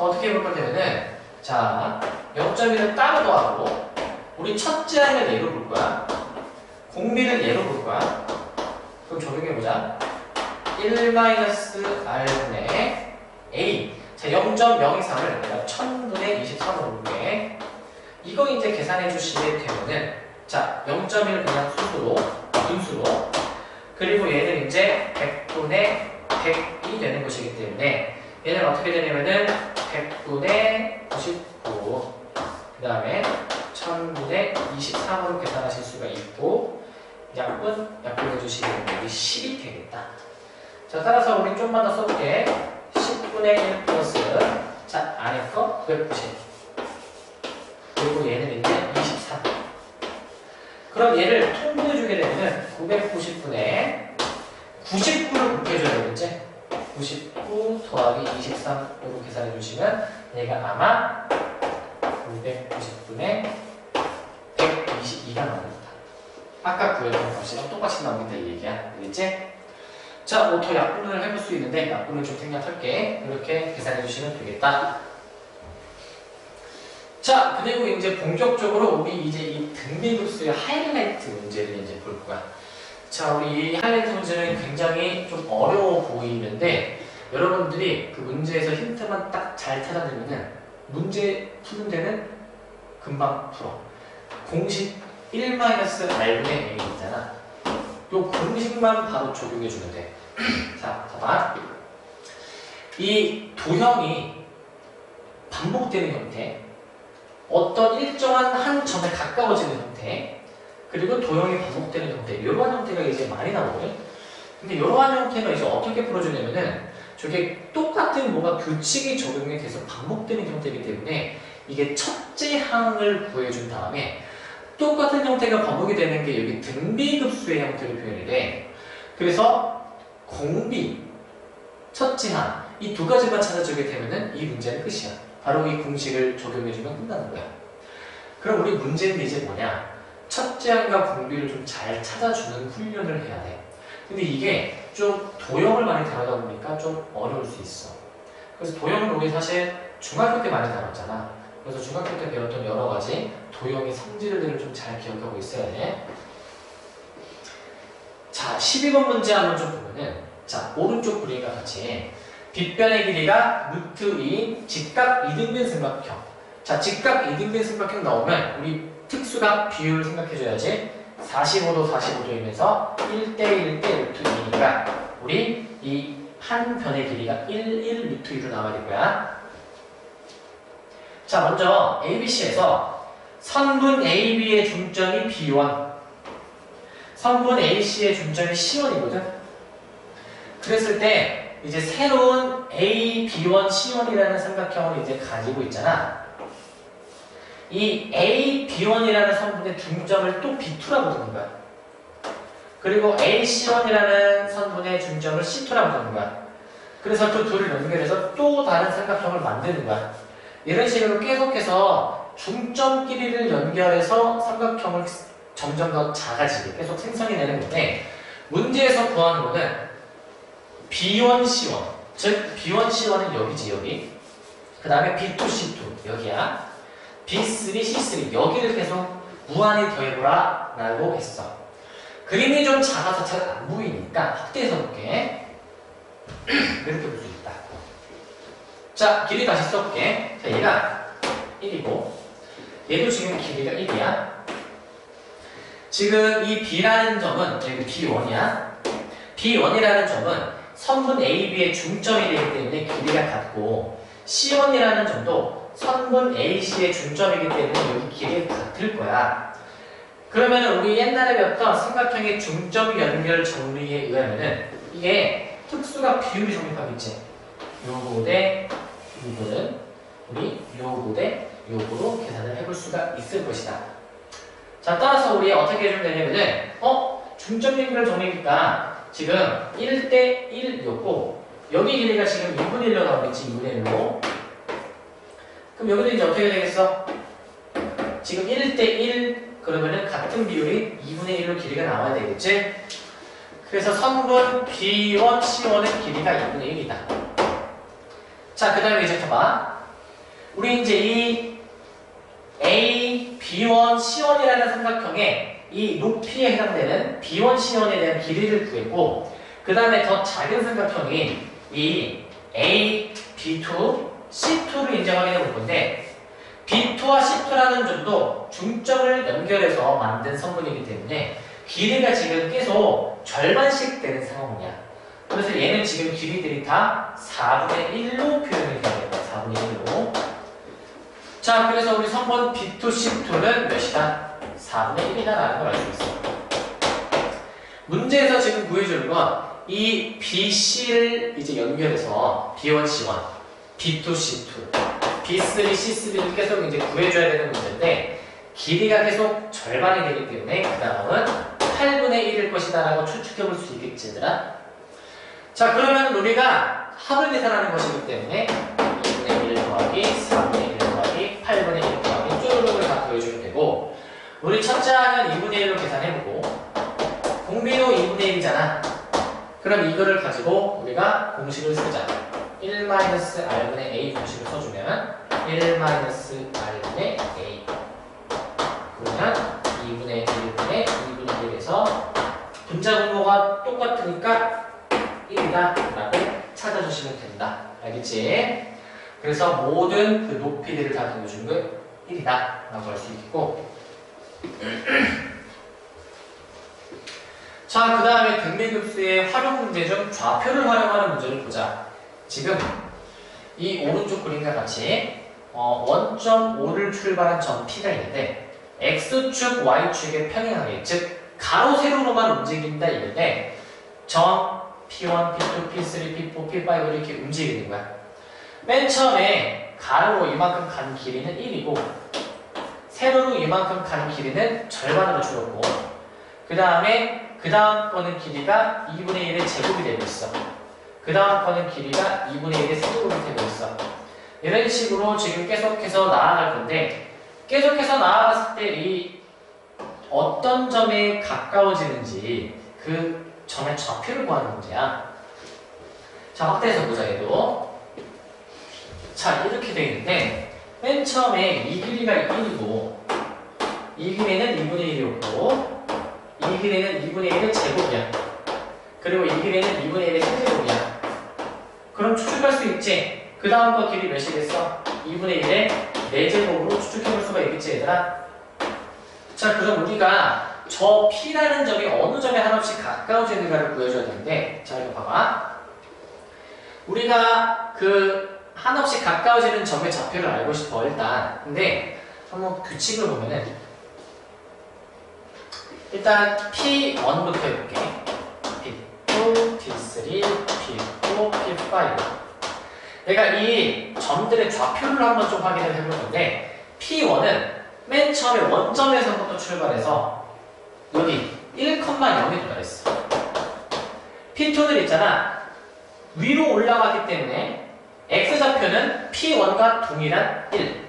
어떻게 해볼 거냐면은 자, 0.1을 따로 더하고 우리 첫째 항을 예로 볼 거야. 공비를 예로 볼 거야. 그럼 적용해보자. 1-R분의 A. 자, 0.023을 내가 1000분의 23으로 볼게. 이거 이제 계산해 주시게 되면은 자, 0.1을 그냥 수수로, 분수로 그리고 얘는 이제 100분의 100이 되는 것이기 때문에 얘는 어떻게 되냐면은 100분의 99 그 다음에 1000분의 23으로 계산하실 수가 있고 약분해 주시면 여기 10이 되겠다. 자, 따라서 우리 좀만 더 써볼게. 10분의 1 플러스 자, 안에 거 990 그리고 얘는 이제 23. 그럼 얘를 통분해주게 되면은 990분의 99를 곱해줘야 되겠지? 99 더하기 23으로 계산해 주시면 얘가 아마 990분의 122가 나옵니다. 아까 구했던 값이랑 똑같이 나오겠다 이 얘기야. 알겠지? 자, 뭐 더 약분을 해볼 수 있는데 약분을 좀 생략할게. 이렇게 계산해 주시면 되겠다. 자, 그리고 이제 본격적으로 우리 이제 이 등비급수의 하이라이트 문제를 이제 볼 거야. 자, 우리 이 하이라이트 문제는 굉장히 좀 어려워 보이는데 여러분들이 그 문제에서 힌트만 딱 잘 찾아내면은 문제 푸는 데는 금방 풀어. 공식 1-r분의 a 있잖아. 요 공식만 바로 적용해주면 돼. 자, 봐봐. 이 도형이 반복되는 형태, 어떤 일정한 한 점에 가까워지는 형태, 그리고 도형이 반복되는 형태, 이러한 형태가 이제 많이 나오거든. 근데 이러한 형태가 이제 어떻게 풀어주냐면은 저게 똑같은 뭐가 규칙이 적용이 돼서 반복되는 형태이기 때문에 이게 첫째 항을 구해준 다음에 똑같은 형태가 반복이 되는 게 여기 등비급수의 형태로 표현이 돼. 그래서 공비, 첫째 항, 이 두 가지만 찾아주게 되면은 이 문제는 끝이야. 바로 이 공식을 적용해주면 끝나는 거야. 그럼 우리 문제는 이제 뭐냐? 첫째 항과 공비를 좀 잘 찾아주는 훈련을 해야 돼. 근데 이게 좀 도형을 많이 다루다 보니까 좀 어려울 수 있어. 그래서 도형은 우리 사실 중학교 때 많이 다뤘잖아. 그래서 중학교 때 배웠던 여러 가지 도형의 성질들을 좀 잘 기억하고 있어야 돼. 자, 12번 문제 한번 좀 보면은, 자, 오른쪽 그림과 같이 빗변의 길이가 루트 2인 직각 이등변 삼각형. 자, 직각 이등변 삼각형 나오면 우리 특수각 비율을 생각해줘야지. 45도 45도이면서 1대1대 루트 2니까 우리 이 한 변의 길이가 1 루트 2로 나와야 될 거야. 자, 먼저 ABC에서 선분 AB의 중점이 B1, 선분 AC의 중점이 C1이거든. 그랬을 때 이제 새로운 A, B1, C1이라는 삼각형을 이제 가지고 있잖아. 이 A, B1이라는 선분의 중점을 또 B2라고 두는 거야. 그리고 A, C1이라는 선분의 중점을 C2라고 두는 거야. 그래서 그 둘을 연결해서 또 다른 삼각형을 만드는 거야. 이런 식으로 계속해서 중점 길이를 연결해서 삼각형을 점점 더 작아지게 계속 생성해내는 건데, 문제에서 구하는 거는 B1, C1, 즉 B1, C1은 여기지, 여기. 그 다음에 B2, C2 여기야. B3, C3 여기를 계속 무한히 더해보라 라고 했어. 그림이 좀 작아서 잘 안 보이니까 확대해서 볼게. 이렇게 볼 수 있다. 자, 길이 다시 써볼게. 자, 얘가 1이고 얘도 지금 길이가 1이야. 지금 이 B라는 점은 여기 B1이야. B1이라는 점은 선분 AB의 중점이 되기 때문에 길이가 같고, C1이라는 점도 선분 AC의 중점이기 때문에 여기 길이가 같을 거야. 그러면 우리 옛날에 배웠던 삼각형의 중점 연결 정리에 의하면은 이게 특수각 비율이 성립하겠지. 요거 대 요거는 우리 요거 대 요거로 계산을 해볼 수가 있을 것이다. 자, 따라서 우리 어떻게 해주면 되냐면은 중점 연결 정리니까 지금 1대1였고 여기 길이가 지금 2분의 1로 나오겠지. 2분의 1로. 그럼 여기도 이제 어떻게 되겠어? 지금 1대1 그러면은 같은 비율이 2분의 1로 길이가 나와야 되겠지? 그래서 선분 B1, C1의 길이가 2분의 1이다. 자, 그 다음에 이제 봐봐. 우리 이제 이 A, B1, C1이라는 삼각형의 이 높이에 해당되는 B1, C1에 대한 길이를 구했고, 그 다음에 더 작은 삼각형인 이 A, B2, C2를 인정하게 될 건데, B2와 C2라는 점도 중점을 연결해서 만든 성분이기 때문에 길이가 지금 계속 절반씩 되는 상황이야. 그래서 얘는 지금 길이들이 다 4분의 1로 표현이 되는 거야. 4분의 1로. 자, 그래서 우리 성분 B2, C2는 몇이다? 4분의 1이다 라는 걸 알 수 있어. 문제에서 지금 구해주는 건 이 BC를 이제 연결해서 B1, C1, B2, C2, B3, C3를 계속 이제 구해줘야 되는 문제인데, 길이가 계속 절반이 되기 때문에 그 다음은 8분의 1일 것이다 라고 추측해 볼 수 있겠지 얘들아. 자 그러면 우리가 합을 계산하는 것이기 때문에 2분의 1 더하기 4분의 1 더하기 8분의 1 더하기 쪼르륵을 다 더해주면 되고, 우리 첫째 항은 2분의 1로 계산해보고 공비도 2분의 1이잖아. 그럼 이거를 가지고 우리가 공식을 쓰자. 1-r분의 a 공식을 써주면 1-r분의 a 그러면 2분의 1분의 2분의 1에서 분자 분모가 똑같으니까 1이다 라고 찾아주시면 된다. 알겠지? 그래서 모든 그 높이들을 다 더해주는 거 1이다 라고 할 수 있고, 자 그 다음에 등비급수의 활용 문제 중 좌표를 활용하는 문제를 보자. 지금 이 오른쪽 그림과 같이 원점 5를 출발한 점 P가 있는데 X축, Y축의 평행하게, 즉 가로, 세로로만 움직인다 이건데 점 P1, P2, P3, P4, P5 이렇게 움직이는 거야. 맨 처음에 가로로 이만큼 간 길이는 1이고 세로로 이만큼 간 길이는 절반으로 줄었고, 그 다음에 그 다음 거는 길이가 2분의 1의 제곱이 되고 있어. 그 다음 거는 길이가 2분의 1의 세제곱이 되고 있어. 이런 식으로 지금 계속해서 나아갈 건데, 계속해서 나아갔을 때 이 어떤 점에 가까워지는지 그 점의 좌표를 구하는 문제야. 자 확대해서 보자. 얘도 자 이렇게 되어 있는데 맨 처음에 이 길이가 1이고 이 길이는 2분의 1이었고 이 길이는 2분의 1의 제곱이야. 그리고 이 길이는 2분의 1의 세제곱이야. 그럼 추측할 수 있지? 그 다음 거 길이 몇이겠어? 2분의 1의 4제곱으로 추측해볼 수가 있겠지 얘들아? 자 그럼 우리가 저 P라는 점이 어느 점에 한없이 가까워지는가를 구해줘야 되는데, 자 이거 봐봐. 우리가 그 한없이 가까워지는 점의 좌표를 알고 싶어 일단. 근데 한번 규칙을 보면은 일단 P1부터 해볼게. P2, P3, P4, P5. 내가 이 점들의 좌표를 한번 좀 확인을 해볼 건데, P1은 맨 처음에 원점에서부터 출발해서 여기 1,0에 도달했어. P2는 있잖아. 위로 올라가기 때문에 X좌표는 P1과 동일한 1.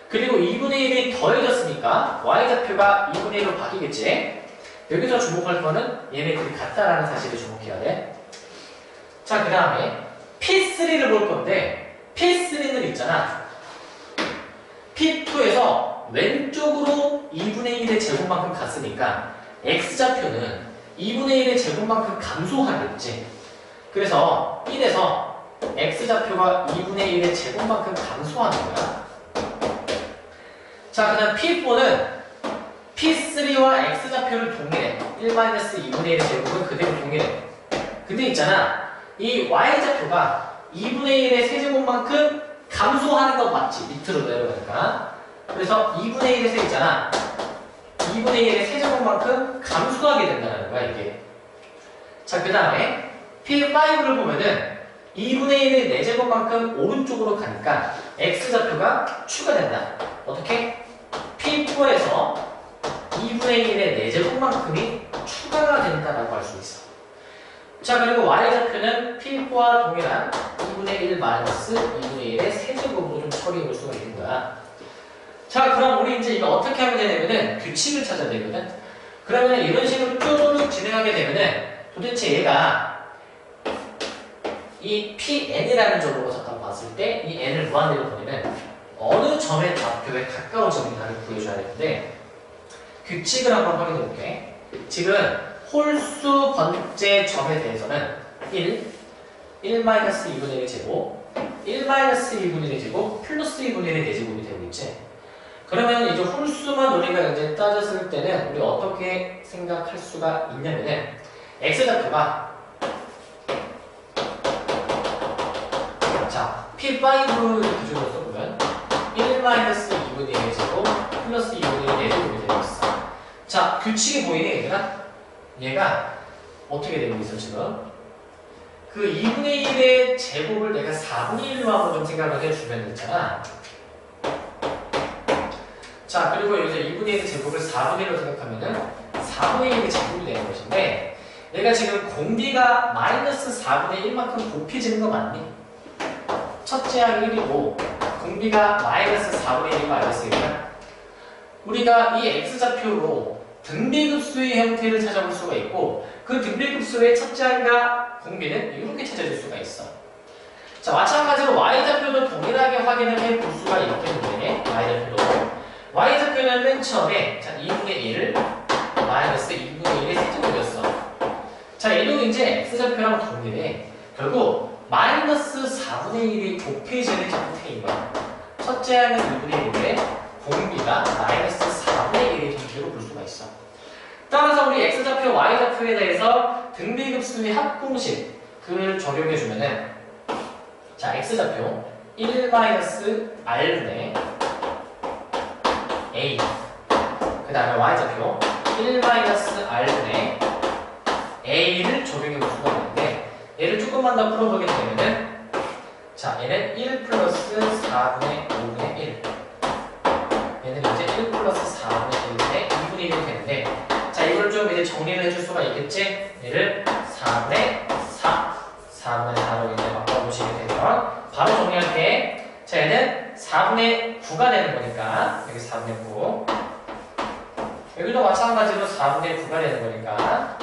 그리고 2분의 1이 더해졌으니까 Y좌표가 2분의 1로 바뀌겠지? 여기서 주목할 거는 얘네들이 같다라는 사실에 주목해야 돼. 자, 그 다음에 P3를 볼 건데, P3는 있잖아. P2에서 왼쪽으로 2분의 1의 제곱만큼 갔으니까 X좌표는 2분의 1의 제곱만큼 감소하겠지. 그래서 1에서 X좌표가 2분의 1의 제곱만큼 감소하는 거야. 자, 그 다음 P4는 P3와 X좌표를 동일해. 1-2분의 1의 제곱은 그대로 동일해. 근데 있잖아. 이 Y좌표가 2분의 1의 세제곱만큼 감소하는 거 맞지? 밑으로 내려가니까. 그래서 2분의 1의 세 있잖아. 2분의 1의 세제곱만큼 감소하게 된다는 거야, 이게. 자, 그 다음에 P5를 보면은 2분의 1의 4제곱만큼 오른쪽으로 가니까 X좌표가 추가된다. 어떻게? P4에서 2분의 1의 4제곱만큼이 추가가 된다라고 할 수 있어. 자, 그리고 Y좌표는 P4와 동일한 2분의 1 마이너스 2분의 1의 세제곱으로 좀 처리해 볼 수가 있는 거야. 자, 그럼 우리 이제 이거 어떻게 하면 되냐면은 규칙을 찾아야 되거든. 그러면 이런 식으로 쭉 진행하게 되면은 도대체 얘가 이 Pn이라는 점으로 잠깐 봤을 때 이 n을 무한대로 보내면 어느 점의 좌표에 가까운 점인가를 구해줘야 되는데, 규칙을 한번 확인해 볼게. 지금 홀수 번째 점에 대해서는 1-2분의 1의 제곱, 1-2분의 1의 제곱, 플러스 2분의 1의 4제곱이 되고 있지. 그러면 이제 홀수만 우리가 이제 따졌을 때는 우리 어떻게 생각할 수가 있냐면은 X좌표가 자, P5 기준으로 써보면 1-2분의 1의 제곱, 플러스 2분의 1의 4제곱이 되고 있어. 자, 규칙이 보이네, 얘들아? 얘가 어떻게 되고 있어, 지금? 그 2분의 1의 제곱을 내가 4분의 1로 한번 좀 생각을 해주면 되잖아. 자, 자, 그리고 여기서 2분의 1의 제곱을 4분의 1로 생각하면은 4분의 1의 제곱이 되는 것인데, 얘가 지금 공비가 마이너스 4분의 1만큼 곱해지는 거 맞니? 첫째 항이 1이고 공비가 마이너스 4분의 1이고 마이너스 1이야. 우리가 이 x좌표로 등비급수의 형태를 찾아볼 수가 있고, 그 등비급수의 첫째 항과 공비는 이렇게 찾아줄 수가 있어. 자, 마찬가지로 y좌표도 동일하게 확인을 해 볼 수가 있기 때문에 y좌표는 맨 처음에 자 2분의 1 마이너스 2분의 1의 세제곱이었어. 자, 얘도 이제 x좌표랑 동일해. 결국 마이너스 4분의 1이 곱해지는 형태인 거야. 첫째 항은 2분의 1인데 공비가 마이너스 4분의 1의 형태로 볼 수가 있어. 따라서 우리 x좌표, y좌표에 대해서 등비급수의 합공식을 적용해주면은, 자, x좌표 1-r분의 a, 그 다음에 y좌표 1-r분의 a를 적용해볼 수가 있는데, 얘를 조금만 더 풀어보게 되면은, 자, 얘는 1 플러스 4분의 5분의 1, 얘는 이제 1 플러스 4분의 1분의 2분의 1이 되는데, 자, 이걸 좀 이제 정리를 해줄 수가 있겠지? 얘를 4분의 4분의 4로 이제 바꿔보시게 되면, 바로 정리할 때, 자, 얘는 4분의 9가 되는 거니까, 여기 4분의 9. 여기도 마찬가지로 4분의 9가 되는 거니까,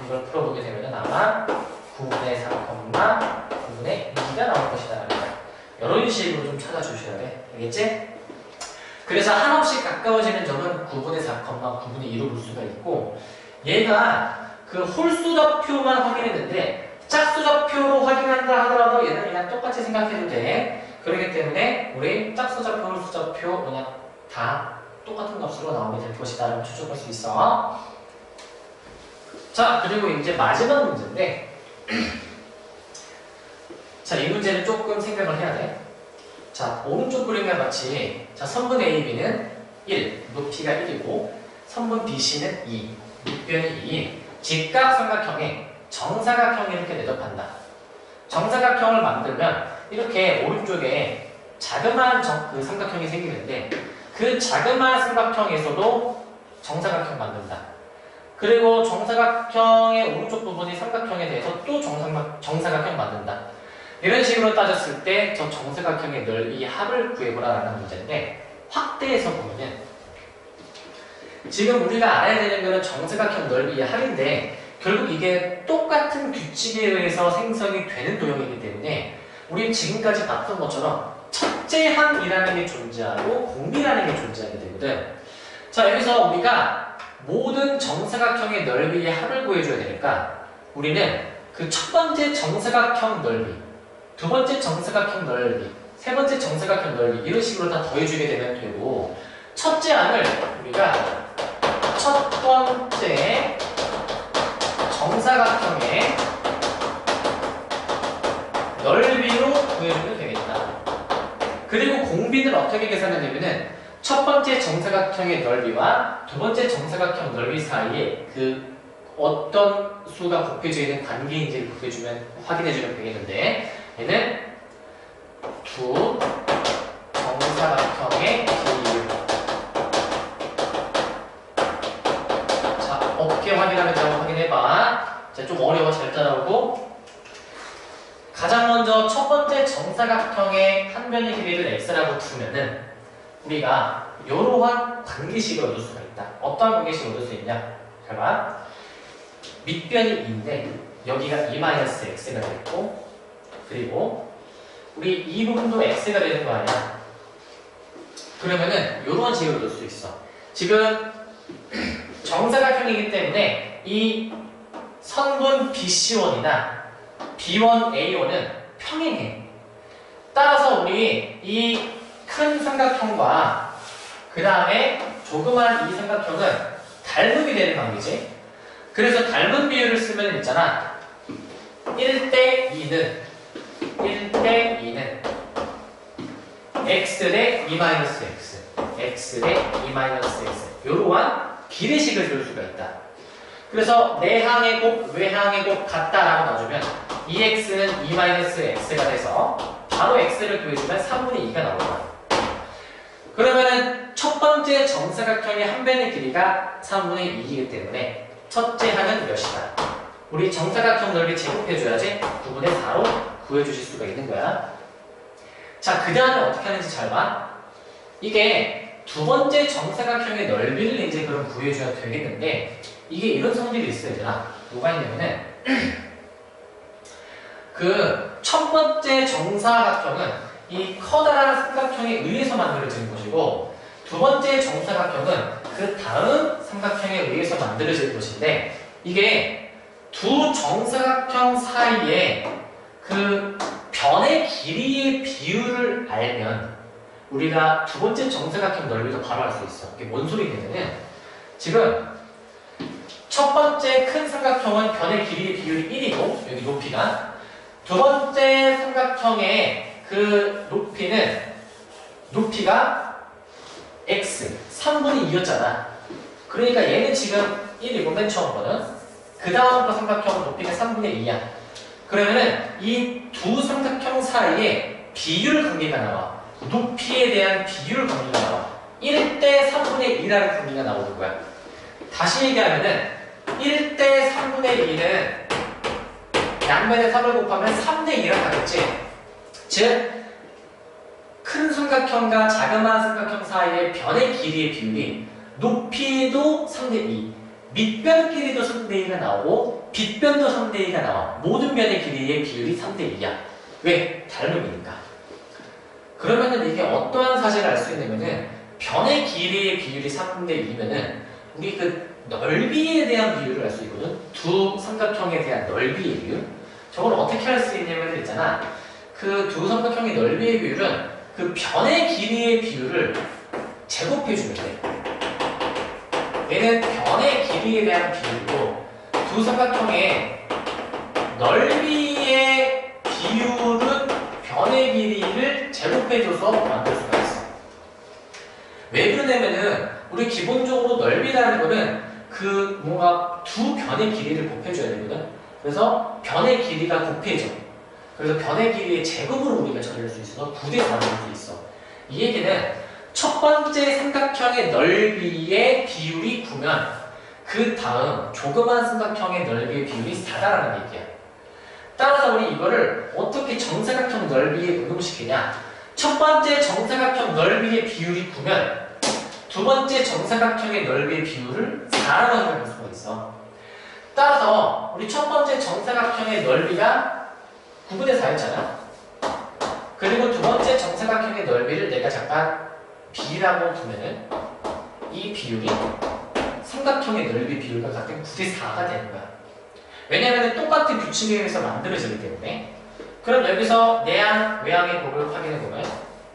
이걸 풀어보게 되면 아마 9분의 3, 9분의 2가 나올 것이다. 이런 식으로 좀 찾아주셔야 돼. 알겠지? 그래서 한없이 가까워지는 점은 9분의 4, 9분의 2로 볼 수가 있고, 얘가 그 홀수좌표만 확인했는데 짝수좌표로 확인한다 하더라도 얘는 그냥 똑같이 생각해도 돼. 그렇기 때문에 우리 짝수좌표, 홀수좌표 그냥 다 똑같은 값으로 나오게 될 것이다 라고 추측할 수 있어. 자, 그리고 이제 마지막 문제인데, 자, 이 문제는 조금 생각을 해야 돼. 자, 오른쪽 그림과 같이, 자, 선분 AB는 1, 높이가 1이고, 선분 BC는 2, 밑변이 2, 직각삼각형에 정사각형이 이렇게 내접한다. 정사각형을 만들면 이렇게 오른쪽에 자그마한 그 삼각형이 생기는데, 그 자그마한 삼각형에서도 정사각형 만든다. 그리고 정사각형의 오른쪽 부분이 삼각형에 대해서 또 정사각형 만든다. 이런 식으로 따졌을 때 저 정사각형의 넓이 합을 구해보라라는 문제인데, 확대해서 보면은 지금 우리가 알아야 되는 거는 정사각형 넓이의 합인데, 결국 이게 똑같은 규칙에 의해서 생성이 되는 도형이기 때문에 우리 지금까지 봤던 것처럼 첫째 항이라는 게 존재하고 공비라는 게 존재하게 되거든. 자, 여기서 우리가 모든 정사각형의 넓이의 합을 구해줘야 되니까 우리는 그 첫 번째 정사각형 넓이, 두 번째 정사각형 넓이, 세 번째 정사각형 넓이 이런 식으로 다 더해주게 되면 되고, 첫째 항을 우리가 첫 번째 정사각형의 넓이로 구해주면 되겠다. 그리고 공비는 어떻게 계산하냐면은 첫 번째 정사각형의 넓이와 두 번째 정사각형 넓이 사이에 그 어떤 수가 곱해져 있는 관계인지를 확인해주면 되겠는데, 얘는 두 정사각형의 비율. 자, 어떻게 확인하는지 한번 확인해봐. 자, 좀 어려워. 잘 따라오고. 가장 먼저 첫 번째 정사각형의 한 변의 길이를 x라고 두면은 우리가 이러한 관계식을 얻을 수가 있다. 어떠한 관계식을 얻을 수 있냐? 잘 봐. 밑변이 2인데 여기가 2-x가 되고, 그리고 우리 이 부분도 x가 되는 거 아니야? 그러면은 이런 식으로 얻을 수 있어. 지금 정사각형이기 때문에 이 선분 BC1이나 B1A1은 평행해. 따라서 우리 이 큰 삼각형과 그 다음에 조그만 이 삼각형은 닮음이 되는 관계지. 그래서 닮은 비율을 쓰면 있잖아. 1대2는 x 대 2-x, x 대 2-x 이러한 비례식을 줄 수가 있다. 그래서 내항의 곱, 외항의 곱 같다라고 놔주면 2x는 2-x가 돼서 바로 x를 구해주면 3분의 2가 나올 거야. 그러면은 첫 번째 정사각형의 한 변의 길이가 3분의 2이기 때문에 첫째 항은 몇이다? 우리 정사각형 넓이 제곱해줘야지 9분의 4로 구해주실 수가 있는 거야. 자, 그 다음에 어떻게 하는지 잘 봐. 이게 두 번째 정사각형의 넓이를 이제 그럼 구해줘야 되겠는데 이게 이런 성질이 있어야 되나? 뭐가 있냐면은 그 첫 번째 정사각형은 이 커다란 삼각형에 의해서 만들어지는 것이고 두 번째 정사각형은 그 다음 삼각형에 의해서 만들어질 것인데 이게 두 정사각형 사이에 그 변의 길이의 비율을 알면 우리가 두 번째 정사각형 넓이도 바로 알 수 있어. 이게 뭔 소리냐면은 지금 첫 번째 큰 삼각형은 변의 길이의 비율이 1이고 여기 높이가 두 번째 삼각형의 그 높이가 x 3분의 2였잖아. 그러니까 얘는 지금 1이고 맨 처음 거는 그 다음 거 삼각형 높이가 3분의 2야. 그러면은 이 두 삼각형 사이에 비율 관계가 나와. 높이에 대한 비율 관계가 나와. 1대 3분의 2라는 관계가 나오는 거야. 다시 얘기하면은 1대 3분의 2는 양변에 3을 곱하면 3대 2라 하겠지. 즉, 큰 삼각형과 자그마한 삼각형 사이의 변의 길이의 비율이 높이도 3대 2, 밑변 길이도 3대 2가 나오고 빗변도 3대 2가 나와. 모든 변의 길이의 비율이 3대 2야. 왜? 닮음이니까. 그러면은 이게 어떠한 사실을 알 수 있냐면은 변의 길이의 비율이 3분의 2면은 우리 그 넓이에 대한 비율을 알 수 있거든. 두 삼각형에 대한 넓이의 비율. 저걸 어떻게 할 수 있냐면 있잖아. 그 두 삼각형의 넓이의 비율은 그 변의 길이의 비율을 제곱해 주면 돼. 얘는 변의 길이에 대한 비율이고 두 삼각형의 넓이의 비율은 변의 길이를 제곱해줘서 만들 수가 있어. 왜 그러냐면은 우리 기본적으로 넓이라는 거는 그 뭔가 두 변의 길이를 곱해줘야 되거든. 그래서 변의 길이가 곱해져. 그래서 변의 길이의 제곱으로 우리가 처리할 수 있어서 9대 4를 할 수 있어. 이 얘기는 첫 번째 삼각형의 넓이의 비율이 9면 그 다음 조그만 삼각형의 넓이의 비율이 4다라는 얘기야. 따라서 우리 이거를 어떻게 정사각형 넓이에 응용시키냐? 첫 번째 정사각형 넓이의 비율이 9면 두 번째 정사각형의 넓이의 비율을 4라고 생각할 수가 있어. 따라서 우리 첫 번째 정사각형의 넓이가 9분의 4였잖아. 그리고 두 번째 정사각형의 넓이를 내가 잠깐 b라고 두면은 이 비율이 삼각형의 넓이 비율과 같은 9대 4가 되는 거야. 왜냐하면 똑같은 규칙에 의해서 만들어지기 때문에. 그럼 여기서 내항, 외항의 곱을 확인해보면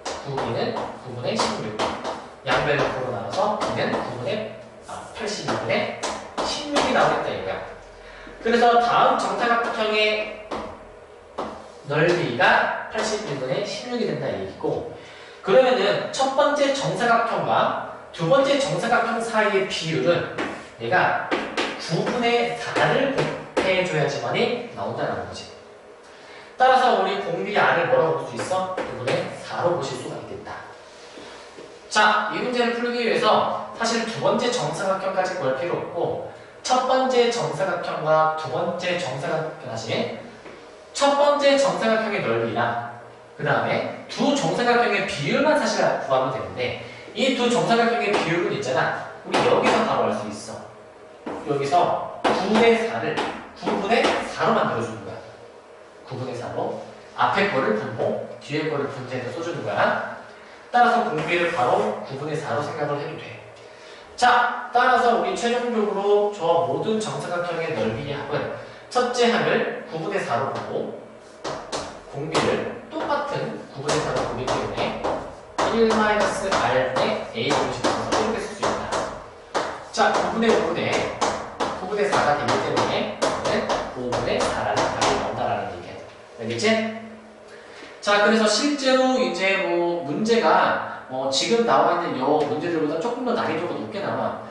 9b는 9분의 16 양변을 곱으로 나눠서 b는 82분의 16이 나오겠다 이거야. 그래서 다음 정사각형의 넓이가 81분의 16이 된다 얘기고 그러면은 첫 번째 정사각형과 두 번째 정사각형 사이의 비율은 얘가 9분의 4를 곱해줘야지만이 나온다는 거지. 따라서 우리 공비 R을 뭐라고 볼 수 있어? 9분의 4로 보실 수가 있겠다. 자, 이 문제를 풀기 위해서 사실 두 번째 정사각형까지 구할 필요 없고 첫 번째 정사각형과 두 번째 정사각형 다시 첫 번째 정사각형의 넓이랑 그 다음에 두 정사각형의 비율만 사실 구하면 되는데 이 두 정사각형의 비율은 있잖아. 우리 여기서 바로 알 수 있어. 여기서 9분의 4를 9분의 4로 만들어주는 거야. 9분의 4로 앞에 거를 분모, 뒤에 거를 분모해서 써주는 거야. 따라서 공비를 바로 9분의 4로 생각을 해도 돼. 자, 따라서 우리 최종적으로 저 모든 정사각형의 넓이의 합은 첫째 항을 9분의 4로 보고 공비를 똑같은 9분의 4로 보기 때문에 1-r분의 a 공식에서 이렇게 쓸 수 있다. 자, 9분의 9분의 4가 되기 때문에 5분의 4라는 답이 나온다라는 얘기야. 알겠지? 자, 그래서 실제로 이제 뭐 문제가 지금 나와 있는 요 문제들보다 조금 더 난이도가 높게 나와.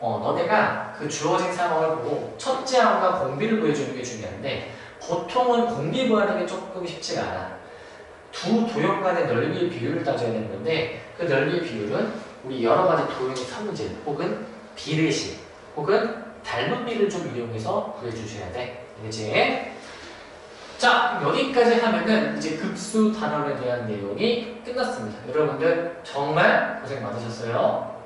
너네가 그 주어진 상황을 보고 첫째 항과 공비를 구해주는 게 중요한데 보통은 공비 구하는 게 조금 쉽지가 않아. 두 도형 간의 넓이의 비율을 따져야 되는 건데 그 넓이의 비율은 우리 여러 가지 도형의 산문질 혹은 비례식 혹은 닮은 비를 좀 이용해서 구해주셔야 돼. 알겠지? 자, 여기까지 하면은 이제 급수 단원에 대한 내용이 끝났습니다. 여러분들 정말 고생 많으셨어요.